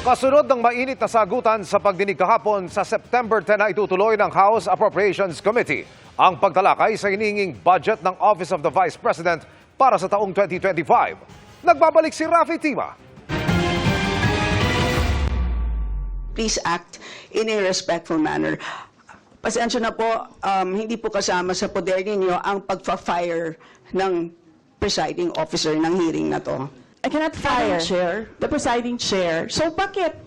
Kasunod ng mainit na sagutan sa pagdinig kahapon sa September 10 na itutuloy ng House Appropriations Committee ang pagtalakay sa hinihinging budget ng Office of the Vice President para sa taong 2025. Nagbabalik si Rafi Tima. Please act in a respectful manner. Pasensya na po, hindi po kasama sa poder ninyo ang pagpa-fire ng presiding officer ng hearing na to. I cannot fire the presiding chair. So bakit?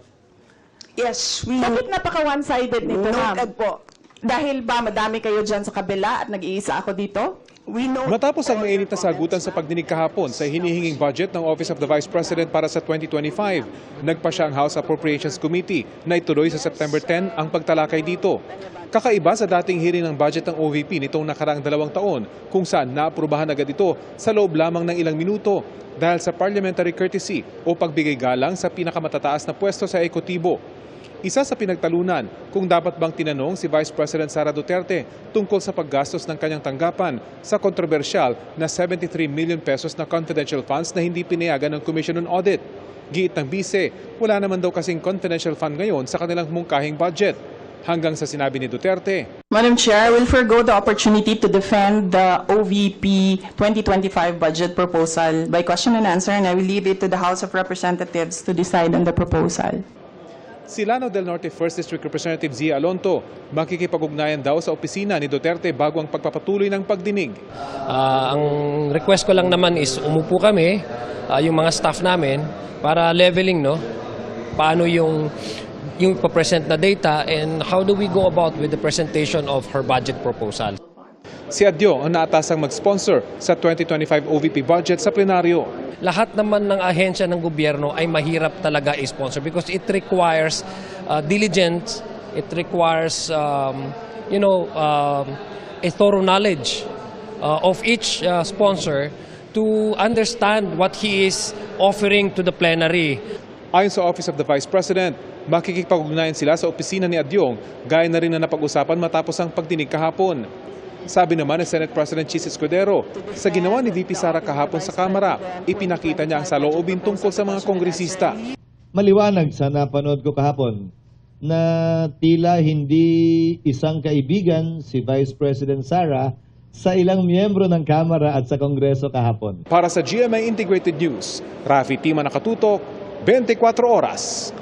Yes, Bakit napaka one-sided nito, ma'am? noted po. Dahil ba madami kayo dyan sa kabila at nag-iisa ako dito? We know. Matapos ang mainit na sagutan sa pagdinig kahapon sa hinihinging budget ng Office of the Vice President para sa 2025, nagpa siya ang House Appropriations Committee na ituloy sa September 10 ang pagtalakay dito. Kakaiba sa dating hearing ng budget ng OVP nitong nakaraang 2 taon kung saan naaprubahan agad ito sa loob lamang ng ilang minuto dahil sa parliamentary courtesy o pagbigay galang sa pinakamatataas na pwesto sa ekotibo. Isa sa pinagtalunan kung dapat bang tinanong si Vice President Sara Duterte tungkol sa paggastos ng kanyang tanggapan sa kontrobersyal na 73 million pesos na confidential funds na hindi pinayagan ng Commission on Audit. Giit ng bise, wala naman daw kasing confidential fund ngayon sa kanilang mungkahing budget. Hanggang sa sinabi ni Duterte, Madam Chair, I will forgo the opportunity to defend the OVP 2025 budget proposal by question and answer, and I will leave it to the House of Representatives to decide on the proposal. si Lanao del Norte 1st District Representative Zia Alonto makikipag-ugnayan daw sa opisina ni Duterte bago ang pagpapatuloy ng pagdinig. Ang request ko lang naman is umupo kami, yung mga staff namin, para leveling, no? Paano yung pa-present na data and how do we go about with the presentation of her budget proposal. Si Adyo ang naatasang mag-sponsor sa 2025 OVP budget sa plenaryo. Lahat naman ng ahensya ng gobyerno ay mahirap talaga i-sponsor because it requires diligence, it requires a thorough knowledge of each sponsor to understand what he is offering to the plenary. Ayon sa Office of the Vice President, makikipag-ugnayan sila sa opisina ni Adyong gaya na rin na napag-usapan matapos ang pagdinig kahapon. Sabi naman ni Senate President Chis Escudero, sa ginawa ni VP Sara kahapon sa Kamara, ipinakita niya ang saloobin tungkol sa mga kongresista. Maliwanag sa napanood ko kahapon na tila hindi isang kaibigan si Vice President Sara sa ilang miyembro ng Kamara at sa Kongreso kahapon. Para sa GMA Integrated News, Rafi Tima nakatutok, 24 oras.